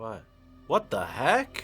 What? What the heck?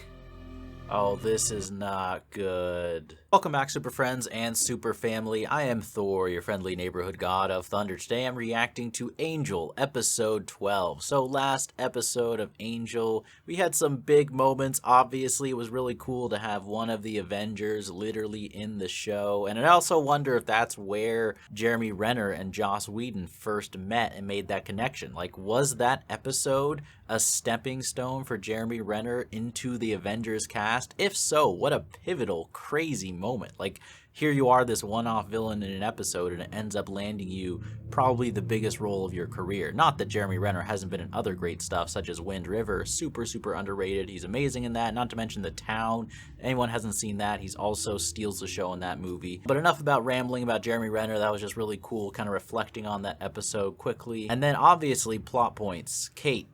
Oh, this is not good. Welcome back, super friends and super family. I am Thor, your friendly neighborhood god of thunder. Today I'm reacting to Angel, episode 12. So last episode of Angel, we had some big moments. Obviously, it was really cool to have one of the Avengers literally in the show. And I also wonder if that's where Jeremy Renner and Joss Whedon first met and made that connection. Like, was that episode a stepping stone for Jeremy Renner into the Avengers cast? If so, what a pivotal, crazy moment. Like, here you are, this one-off villain in an episode, and it ends up landing you probably the biggest role of your career. Not that Jeremy Renner hasn't been in other great stuff, such as Wind River. Super, super underrated. He's amazing in that. Not to mention The Town. Anyone hasn't seen that, he's also steals the show in that movie. But enough about rambling about Jeremy Renner. That was just really cool, kind of reflecting on that episode quickly. And then, obviously, plot points. Kate,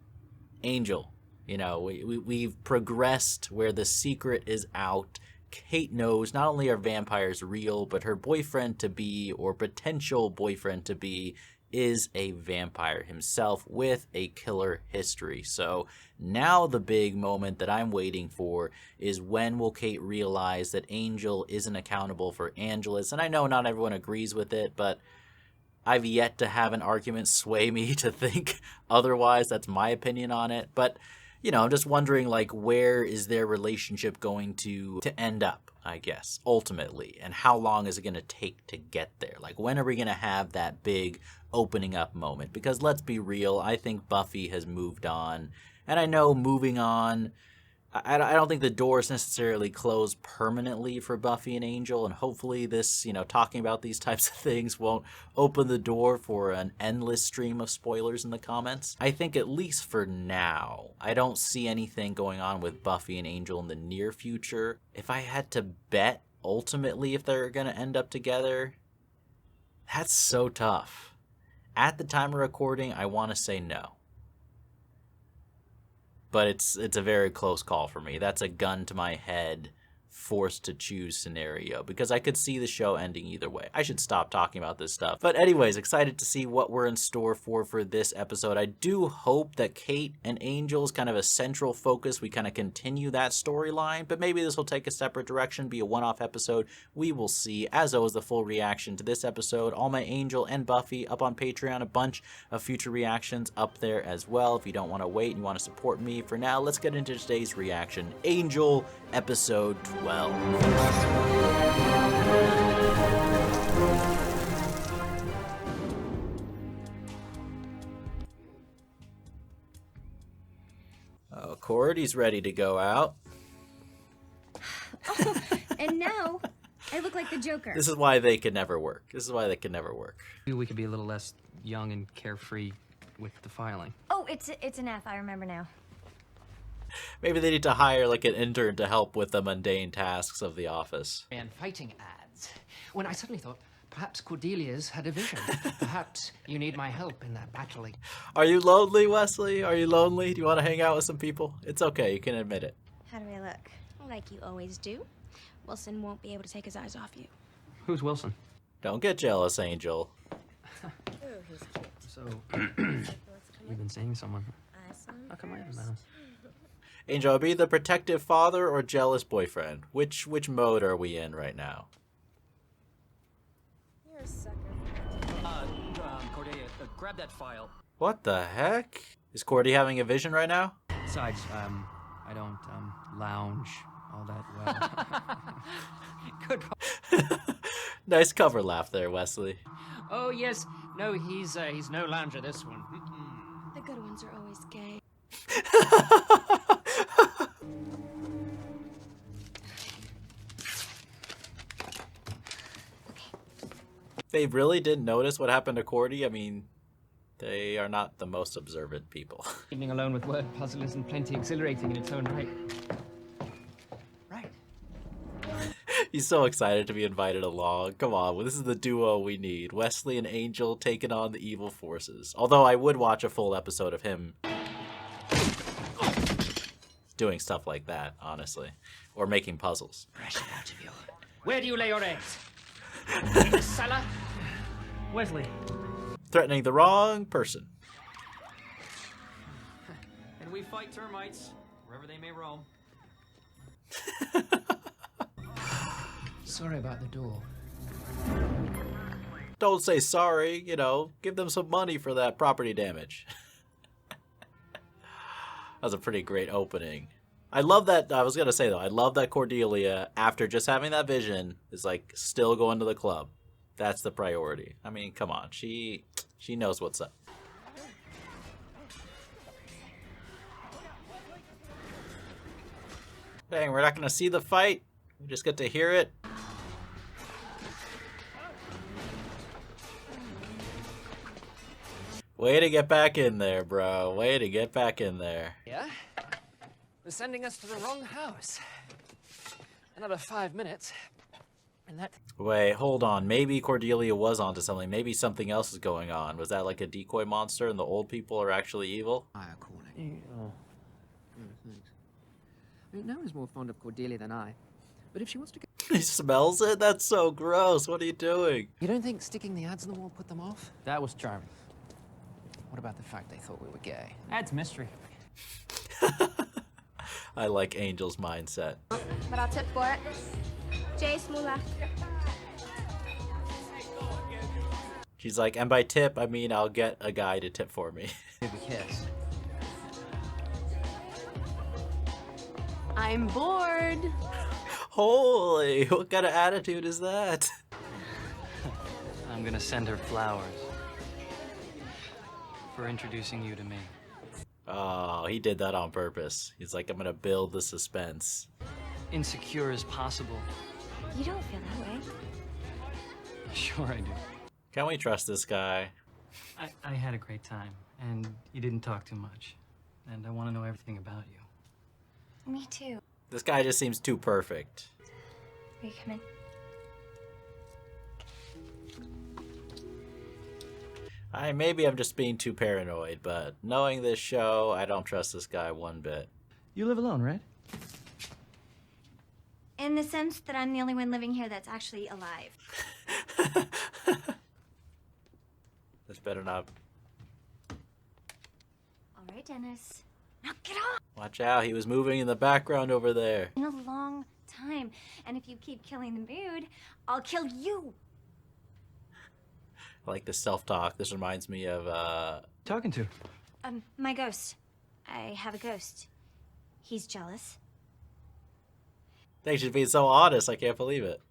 Angel. You know, we've progressed where the secret is out. Kate knows not only are vampires real, but her boyfriend-to-be, or potential boyfriend-to-be, is a vampire himself with a killer history. So now the big moment that I'm waiting for is when will Kate realize that Angel isn't accountable for Angelus? And I know not everyone agrees with it, but I've yet to have an argument sway me to think otherwise. That's my opinion on it. But you know, I'm just wondering, like, where is their relationship going to end up, I guess, ultimately? And how long is it going to take to get there? Like, when are we going to have that big opening up moment? Because let's be real, I think Buffy has moved on. And I know moving on, I don't think the door is necessarily closed permanently for Buffy and Angel, and hopefully this, you know, talking about these types of things won't open the door for an endless stream of spoilers in the comments. I think at least for now, I don't see anything going on with Buffy and Angel in the near future. If I had to bet ultimately if they're going to end up together, that's so tough. At the time of recording, I want to say no. But it's a very close call for me. That's a gun to my head, forced to choose scenario, because I could see the show ending either way. I should stop talking about this stuff. But anyways, excited to see what we're in store for this episode. I do hope that Kate and Angel is kind of a central focus. We kind of continue that storyline, but maybe this will take a separate direction, be a one-off episode. We will see. As always, the full reaction to this episode, all my Angel and Buffy up on Patreon, a bunch of future reactions up there as well. If you don't want to wait and you want to support me for now, let's get into today's reaction. Angel, episode 12. Oh, Cordy's ready to go out. Oh, and now I look like the Joker. This is why they could never work. This is why they could never work. Maybe we could be a little less young and carefree with the filing. Oh, it's an F. I remember now. Maybe they need to hire like an intern to help with the mundane tasks of the office. And fighting ads. When I suddenly thought, perhaps Cordelia's had a vision. Perhaps you need my help in that battling. Are you lonely, Wesley? Are you lonely? Do you want to hang out with some people? It's okay, you can admit it. How do I look? Like you always do. Wilson won't be able to take his eyes off you. Who's Wilson? Don't get jealous, Angel. Oh, he's cute. So, you've been seeing someone. How come I haven't met him? Angel, be the protective father or jealous boyfriend? Which mode are we in right now? You're a sucker. Cordelia, grab that file. What the heck? Is Cordy having a vision right now? Besides, I don't, lounge all that well. Good. Nice cover laugh there, Wesley. Oh, yes. No, he's no lounger, this one. The good ones are always gay. They really didn't notice what happened to Cordy? I mean, they are not the most observant people. Evening alone with word puzzle isn't plenty exhilarating in its own right. Right. He's so excited to be invited along. Come on, this is the duo we need. Wesley and Angel taking on the evil forces. Although I would watch a full episode of him doing stuff like that, honestly. Or making puzzles. Pressure out of you. Where do you lay your eggs? In the cellar? Wesley. Threatening the wrong person. And we fight termites. wherever they may roam. Sorry about the door. Don't say sorry, you know, give them some money for that property damage. That was a pretty great opening. I love that, I was gonna say though, I love that Cordelia, after just having that vision, is like still going to the club. That's the priority. I mean, come on, she knows what's up. Dang, we're not gonna see the fight. We just get to hear it. Way to get back in there, bro. Way to get back in there. Yeah? They're sending us to the wrong house. Another 5 minutes. And that... Wait, hold on. Maybe Cordelia was onto something. Maybe something else is going on. Was that like a decoy monster and the old people are actually evil? Higher calling. Oh, thanks. I mean, no one's more fond of Cordelia than I. But if she wants to go... He smells it? That's so gross. What are you doing? You don't think sticking the ads on the wall put them off? That was charming. What about the fact they thought we were gay? Adds mystery. I like Angel's mindset. But I'll tip for it. Jace Moolah. She's like, and by tip, I mean I'll get a guy to tip for me. Maybe kiss. I'm bored. Holy, what kind of attitude is that? I'm gonna send her flowers for introducing you to me. Oh, he did that on purpose. He's like, I'm gonna build the suspense. Insecure as possible. You don't feel that way. Sure I do. Can we trust this guy? I had a great time, and you didn't talk too much. And I want to know everything about you. Me too. This guy just seems too perfect. Will you come in? Maybe I'm just being too paranoid, but knowing this show, I don't trust this guy one bit. You live alone, right? In the sense that I'm the only one living here that's actually alive. This better not... All right, Dennis. Now get off! Watch out, he was moving in the background over there. In a long time. And if you keep killing the mood, I'll kill you. I like the self-talk. This reminds me of, Talking to? My ghost. I have a ghost. He's jealous. They should be so honest, I can't believe it.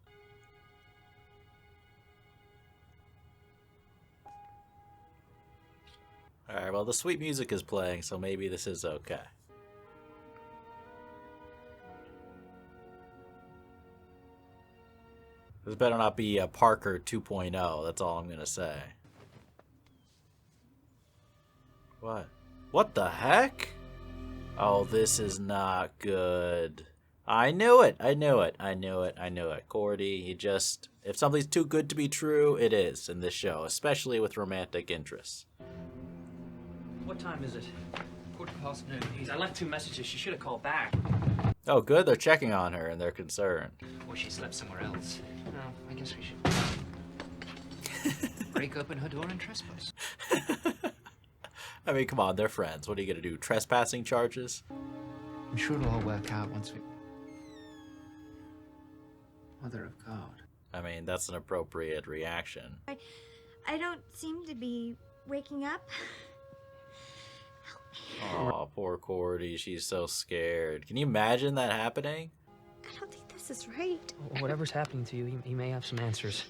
Alright, well the sweet music is playing, so maybe this is okay. This better not be a Parker 2.0, that's all I'm gonna say. What? What the heck? Oh, this is not good. I knew it, I knew it, I knew it, I knew it. Cordy, he just... If something's too good to be true, it is in this show, especially with romantic interests. What time is it? 1:15 noon. Geez, I left 2 messages. She should have called back. Oh, good, they're checking on her and they're concerned. Or she slept somewhere else. No, I guess we should break open her door and trespass. I mean, come on, they're friends. What are you gonna do, trespassing charges? I'm sure it'll all work out once we... Mother of God. I mean, that's an appropriate reaction. I don't seem to be waking up. Oh, poor Cordy, she's so scared. Can you imagine that happening? I don't think this is right. Whatever's happening to you, he may have some answers.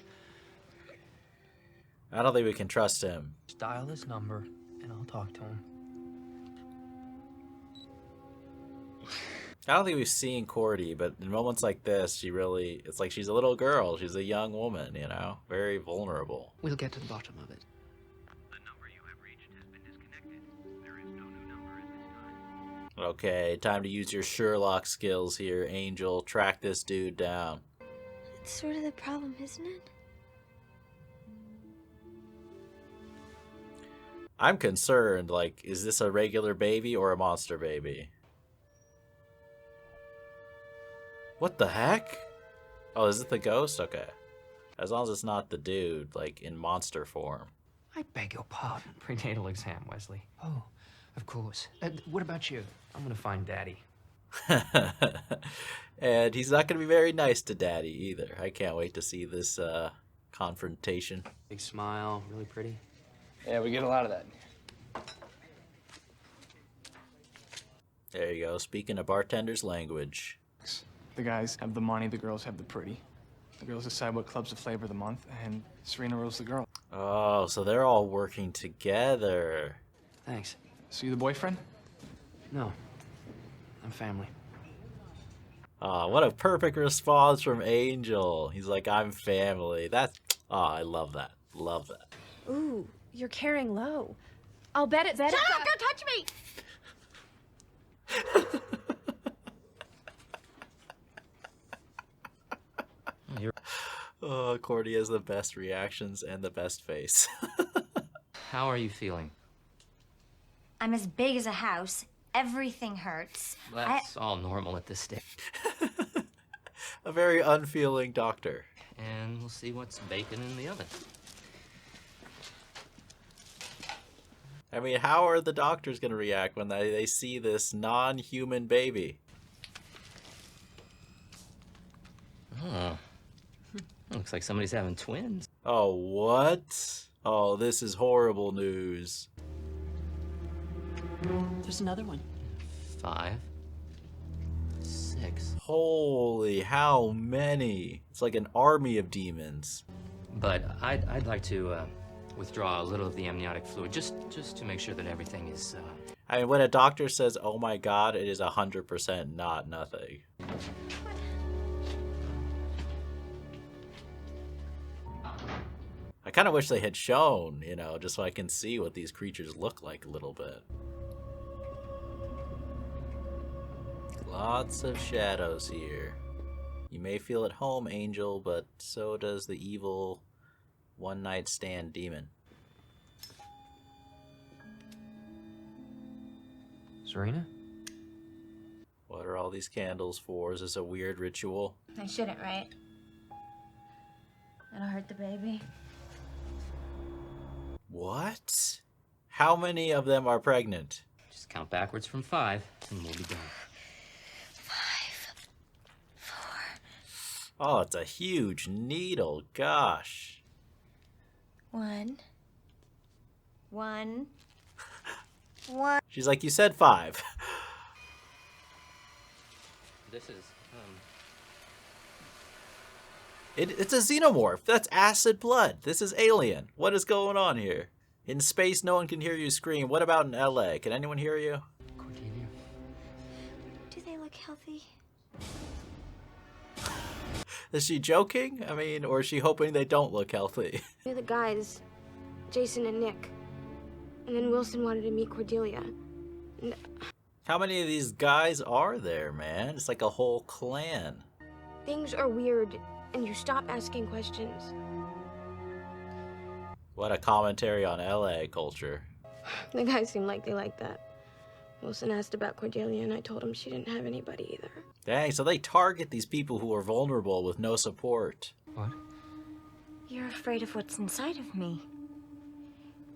I don't think we can trust him. Just dial this number, and I'll talk to him. I don't think we've seen Cordy, but in moments like this, she really, it's like she's a little girl. She's a young woman, you know? Very vulnerable. We'll get to the bottom of it. The number you have reached has been disconnected. There is no new number at this time. Okay, time to use your Sherlock skills here, Angel. Track this dude down. It's sort of the problem, isn't it? I'm concerned, like, is this a regular baby or a monster baby? What the heck? Oh, is it the ghost? Okay. As long as it's not the dude, like, in monster form. I beg your pardon. Prenatal exam, Wesley. Oh, of course. What about you? I'm gonna find Daddy. And he's not going to be very nice to Daddy either. I can't wait to see this confrontation. Big smile, really pretty. Yeah, we get a lot of that. There you go, speaking a bartender's language. The guys have the money, the girls have the pretty. The girls decide what club's the flavor of the month, and Serena rules the girl. Oh, so they're all working together. Thanks. So you the boyfriend? No, I'm family. Oh, what a perfect response from Angel. He's like, I'm family. That's, oh, I love that. Love that. Ooh, you're carrying low. I'll bet it's... Shut up! Don't touch me! Oh, Cordy has the best reactions and the best face. How are you feeling? I'm as big as a house. Everything hurts. That's all normal at this stage. A very unfeeling doctor. And we'll see what's baking in the oven. I mean, how are the doctors going to react when they see this non-human baby? Oh. Looks like somebody's having twins. Oh, what? Oh, this is horrible news. There's another one. 5, 6. Holy, how many? It's like an army of demons. But I'd like to withdraw a little of the amniotic fluid just to make sure that everything is. I mean, when a doctor says, "Oh my God," it is 100% not nothing. I kind of wish they had shown, you know, just so I can see what these creatures look like a little bit. Lots of shadows here. You may feel at home, Angel, but so does the evil one-night stand demon. Serena? What are all these candles for? Is this a weird ritual? I shouldn't, right? That'll hurt the baby. What? How many of them are pregnant? Just count backwards from 5, and we'll be done. 5, 4. Oh, it's a huge needle. Gosh. 1. She's like, you said 5. This is, It's a xenomorph. That's acid blood. This is alien. What is going on here? In space, no one can hear you scream. What about in LA? Can anyone hear you? Cordelia? Do they look healthy? Is she joking? I mean, or is she hoping they don't look healthy? Knew the guys, Jason and Nick. And then Wilson wanted to meet Cordelia. How many of these guys are there, man? It's like a whole clan. Things are weird, and you stop asking questions. What a commentary on LA culture. The guys seemed like they liked that. Wilson asked about Cordelia, and I told him she didn't have anybody either. Dang, so they target these people who are vulnerable with no support. What? You're afraid of what's inside of me.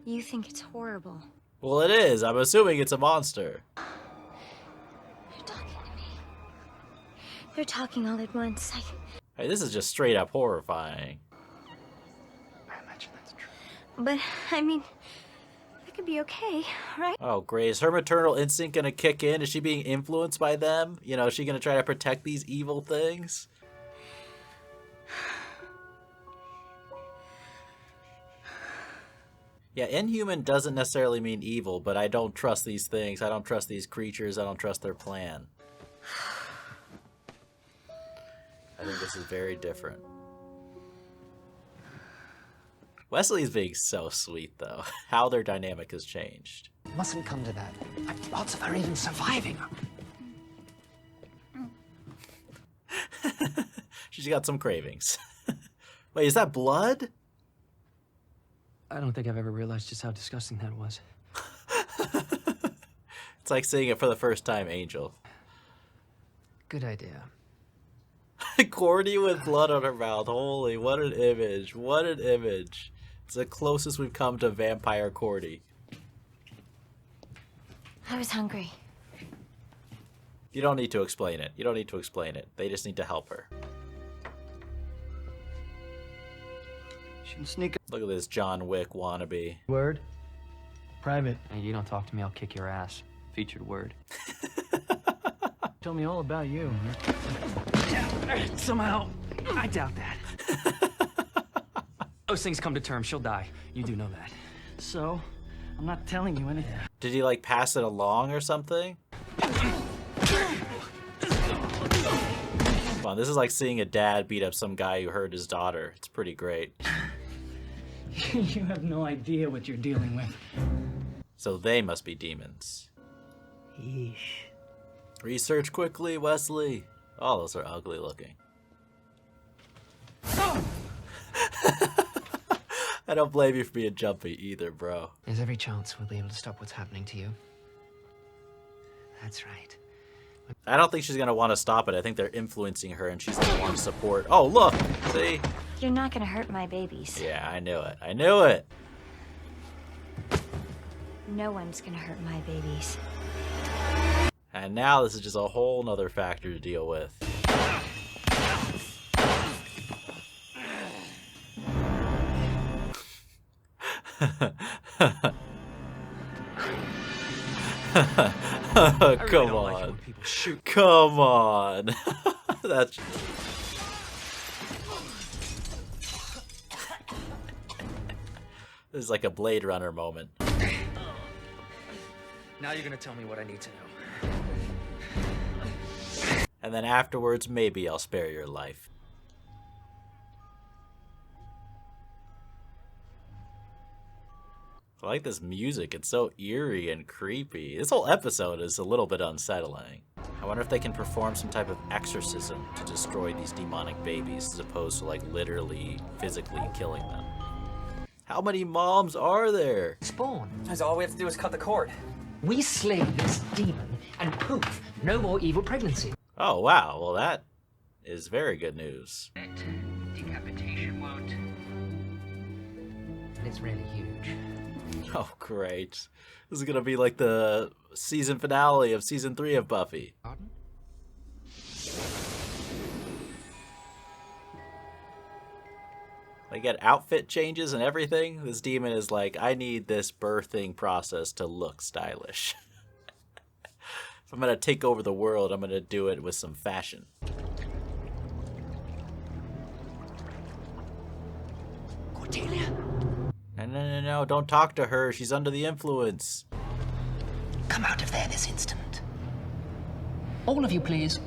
You think it's horrible. Well, it is. I'm assuming it's a monster. They're talking to me. They're talking all at once. Hey, this is just straight up horrifying. I imagine that's true. But, I mean, that could be okay, right? Oh, great. Is her maternal instinct gonna kick in? Is she being influenced by them? You know, is she gonna try to protect these evil things? Yeah, inhuman doesn't necessarily mean evil, but I don't trust these things. I don't trust these creatures. I don't trust their plan. I think this is very different. Wesley's being so sweet, though. How their dynamic has changed. Mustn't come to that. Odds of her even surviving. She's got some cravings. Wait, is that blood? I don't think I've ever realized just how disgusting that was. It's like seeing it for the first time, Angel. Good idea. Cordy with blood on her mouth. Holy, what an image. What an image. It's the closest we've come to vampire Cordy. I was hungry. You don't need to explain it. You don't need to explain it. They just need to help her. Shouldn't sneak. Look at this John Wick wannabe. Word. Private. Hey, you don't talk to me, I'll kick your ass. Featured word. Tell me all about you. Somehow, I doubt that. Those things come to terms, she'll die. You do know that. So, I'm not telling you anything. Did he like pass it along or something? Come on, this is like seeing a dad beat up some guy who hurt his daughter. It's pretty great. You have no idea what you're dealing with. So they must be demons. Yeesh. Research quickly, Wesley. Oh, those are ugly looking. I don't blame you for being jumpy either, bro. There's every chance we'll be able to stop what's happening to you. That's right. I don't think she's gonna want to stop it. I think they're influencing her and she's gonna want to support. Oh, look! See? You're not gonna hurt my babies. Yeah, I knew it. I knew it! No one's gonna hurt my babies. And now this is just a whole nother factor to deal with. Come on. Come on. That's... This is like a Blade Runner moment. Now you're gonna tell me what I need to know. And then afterwards, maybe I'll spare your life. I like this music. It's so eerie and creepy. This whole episode is a little bit unsettling. I wonder if they can perform some type of exorcism to destroy these demonic babies as opposed to like literally, physically killing them. How many moms are there? Spawn. That's all we have to do is cut the cord. We slay this demon, and poof, no more evil pregnancy. Oh, wow. Well, that is very good news. Decapitation won't. And it's really huge. Oh, great. This is going to be like the season finale of season 3 of Buffy. Pardon? They get outfit changes and everything. This demon is like, I need this birthing process to look stylish. If I'm going to take over the world, I'm going to do it with some fashion. Cordelia. No, don't talk to her. She's under the influence. Come out of there this instant. All of you, please.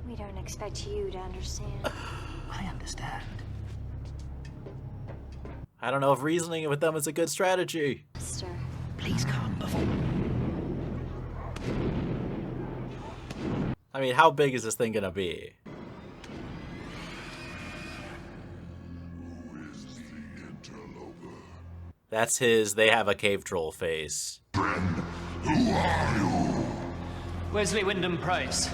We don't expect you to understand. I understand. I don't know if reasoning with them is a good strategy. Mister. Please come before. I mean, how big is this thing gonna be? That's his, they have a cave troll face. Wesley Wyndham Price,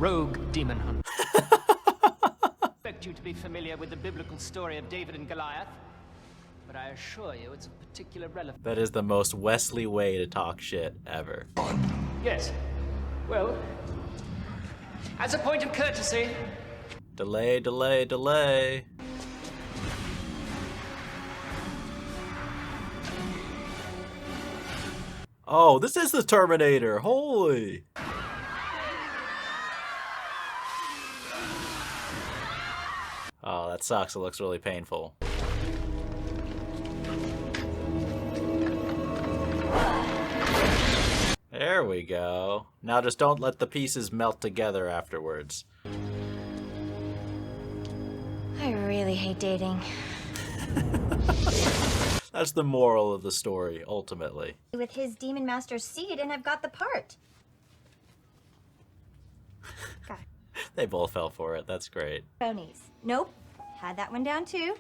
rogue demon hunter. I expect you to be familiar with the biblical story of David and Goliath, but I assure you it's of particular relevance. That is the most Wesley way to talk shit ever. Yes. Well, as a point of courtesy. Delay, delay, delay. Oh, this is the Terminator. Holy. Oh, that sucks. It looks really painful. There we go. Now just don't let the pieces melt together afterwards. I really hate dating. That's the moral of the story, ultimately. With his Demon Master's seed, and I've got the part. God. They both fell for it. That's great. Bronies. Nope. Had that one down too.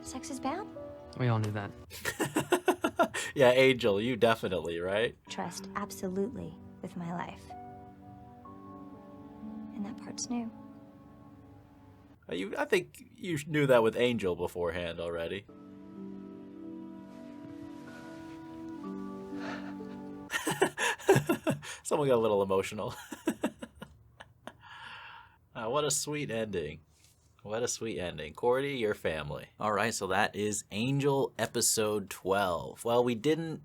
Sex is bad? We all knew that. Yeah, Angel, you definitely, right? Trust absolutely with my life. And that part's new. I think you knew that with Angel beforehand already. Someone got a little emotional. What a sweet ending. What a sweet ending. Cordy, your family. All right, so that is Angel episode 12. Well, we didn't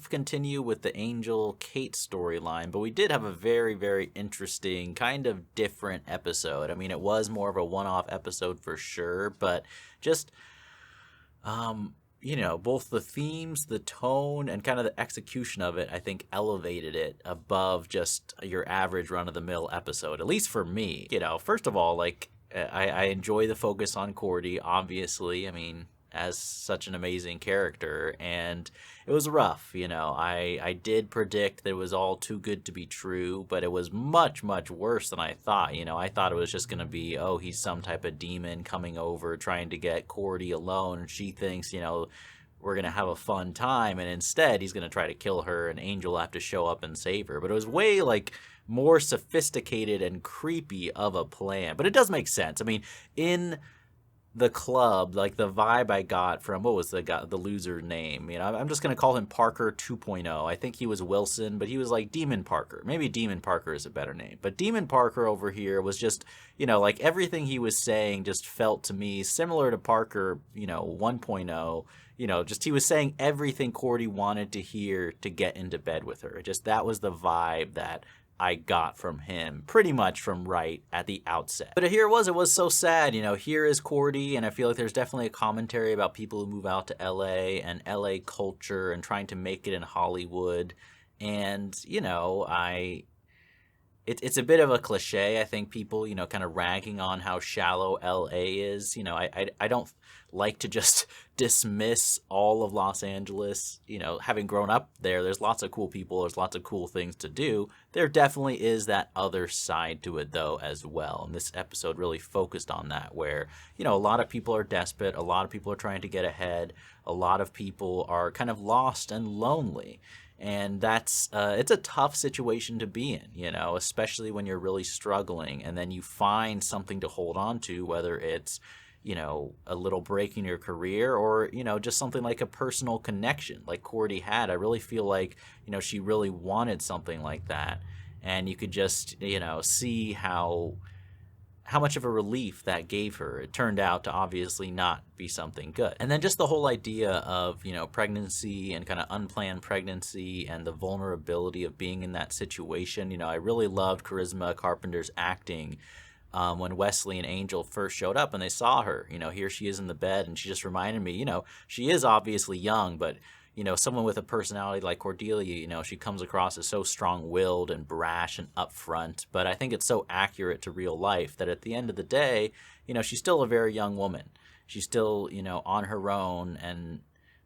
continue with the Angel Kate storyline, but we did have a very, very interesting, kind of different episode. I mean, it was more of a one-off episode for sure, but just you know, both the themes, the tone, and kind of the execution of it, I think elevated it above just your average run-of-the-mill episode, at least for me. You know, first of all, like, I enjoy the focus on Cordy, obviously. I mean, as such an amazing character, and it was rough, you know. I did predict that it was all too good to be true, but it was much, much worse than I thought. You know, I thought it was just going to be, oh, he's some type of demon coming over trying to get Cordy alone, and she thinks, you know, we're going to have a fun time, and instead he's going to try to kill her, and Angel will have to show up and save her. But it was way, like, more sophisticated and creepy of a plan. But it does make sense. I mean, in the club, like the vibe I got from, what was the loser name? You know, I'm just going to call him Parker 2.0. I think he was Wilson, but he was like Demon Parker. Maybe Demon Parker is a better name. But Demon Parker over here was just, you know, like everything he was saying just felt to me similar to Parker, you know, 1.0. You know, just he was saying everything Cordy wanted to hear to get into bed with her. Just that was the vibe that I got from him pretty much from right at the outset. But here it was so sad, you know, here is Cordy, and I feel like there's definitely a commentary about people who move out to LA and LA culture and trying to make it in Hollywood. And, you know, it's a bit of a cliche. I think people, you know, kind of ragging on how shallow LA is. You know, I don't like to just dismiss all of Los Angeles. You know, having grown up there's lots of cool people, there's lots of cool things to do. There definitely is that other side to it though as well. And this episode really focused on that, where, you know, a lot of people are desperate, a lot of people are trying to get ahead, a lot of people are kind of lost and lonely. And that's it's a tough situation to be in, you know, especially when you're really struggling and then you find something to hold on to, whether it's, you know, a little break in your career or, you know, just something like a personal connection like Cordy had. I really feel like, you know, she really wanted something like that. And you could just, you know, see how much of a relief that gave her. It turned out to obviously not be something good. And then just the whole idea of, you know, pregnancy and kind of unplanned pregnancy and the vulnerability of being in that situation. You know, I really loved Charisma Carpenter's acting when Wesley and Angel first showed up and they saw her. You know, here she is in the bed, and she just reminded me, you know, she is obviously young, but, you know, someone with a personality like Cordelia, you know, she comes across as so strong-willed and brash and upfront. But I think it's so accurate to real life that at the end of the day, you know, she's still a very young woman. She's still, you know, on her own and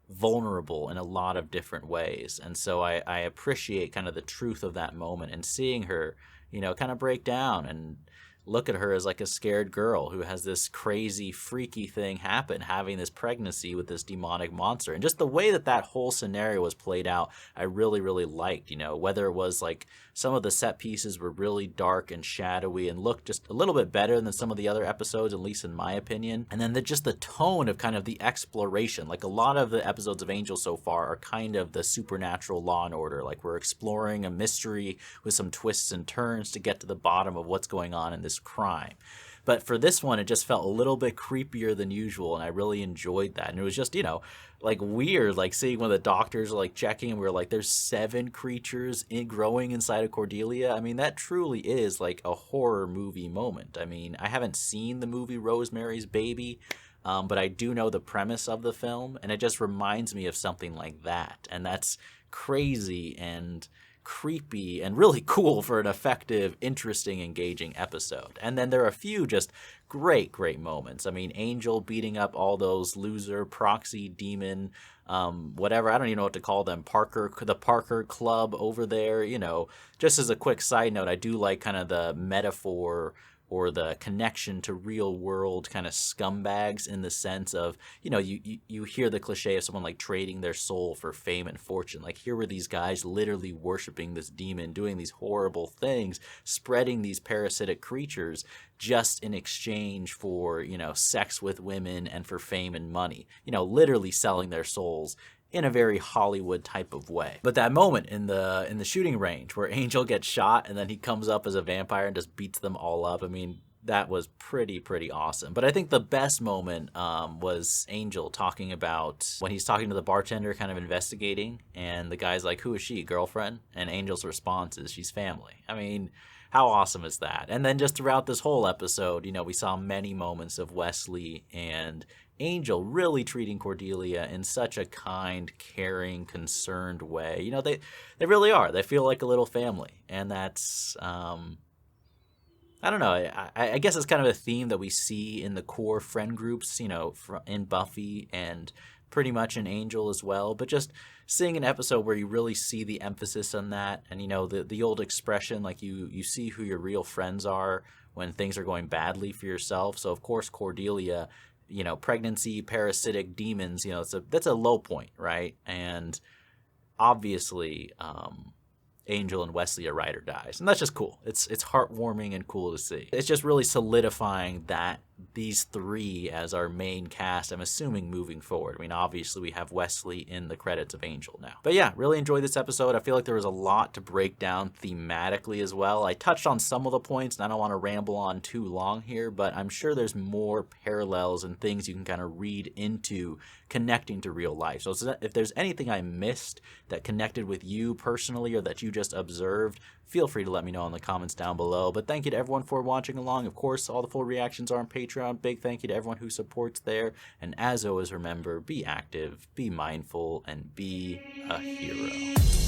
vulnerable in a lot of different ways. And so I appreciate kind of the truth of that moment and seeing her, you know, kind of break down and look at her as like a scared girl who has this crazy, freaky thing happen, having this pregnancy with this demonic monster. And just the way that that whole scenario was played out, I really, really liked, you know, whether it was like some of the set pieces were really dark and shadowy and looked just a little bit better than some of the other episodes, at least in my opinion. And then just the tone of kind of the exploration, like a lot of the episodes of Angel so far are kind of the supernatural Law and Order. Like we're exploring a mystery with some twists and turns to get to the bottom of what's going on in this crime. But for this one, it just felt a little bit creepier than usual, and I really enjoyed that. And it was just, you know, like weird, like seeing when the doctors are like checking and we were like, there's 7 creatures growing inside of Cordelia. I mean, that truly is like a horror movie moment. I mean, I haven't seen the movie Rosemary's Baby, but I do know the premise of the film, and it just reminds me of something like that. And that's crazy and creepy and really cool for an effective, interesting, engaging episode. And then there are a few just great moments. I mean, Angel beating up all those loser proxy demon whatever, I don't even know what to call them, the Parker Club over there. You know, just as a quick side note, I do like kind of the metaphor or the connection to real world kind of scumbags, in the sense of, you know, you hear the cliche of someone like trading their soul for fame and fortune. Like here were these guys literally worshiping this demon, doing these horrible things, spreading these parasitic creatures just in exchange for, you know, sex with women and for fame and money, you know, literally selling their souls in a very Hollywood type of way. But that moment in the shooting range where Angel gets shot and then he comes up as a vampire and just beats them all up, I mean, that was pretty awesome. But I think the best moment was Angel talking about when he's talking to the bartender, kind of investigating, and the guy's like, who is she, girlfriend? And Angel's response is, she's family. I mean, how awesome is that? And then just throughout this whole episode, you know, we saw many moments of Wesley and Angel really treating Cordelia in such a kind, caring, concerned way. You know, they really are. They feel like a little family. And that's, I don't know, I guess it's kind of a theme that we see in the core friend groups, you know, in Buffy and pretty much in Angel as well. But just seeing an episode where you really see the emphasis on that, and, you know, the old expression, like you see who your real friends are when things are going badly for yourself. So, of course, Cordelia, you know, pregnancy, parasitic demons, you know, that's a low point, right? And obviously, Angel and Wesley are ride or dies, and that's just cool. It's heartwarming and cool to see. It's just really solidifying that these three as our main cast, I'm assuming, moving forward. I mean, obviously we have Wesley in the credits of Angel now. But yeah, really enjoyed this episode. I feel like there was a lot to break down thematically as well. I touched on some of the points, and I don't want to ramble on too long here, but I'm sure there's more parallels and things you can kind of read into connecting to real life. So if there's anything I missed that connected with you personally or that you just observed, feel free to let me know in the comments down below. But thank you to everyone for watching along. Of course, all the full reactions are on Patreon. Big thank you to everyone who supports there. And as always, remember, be active, be mindful, and be a hero.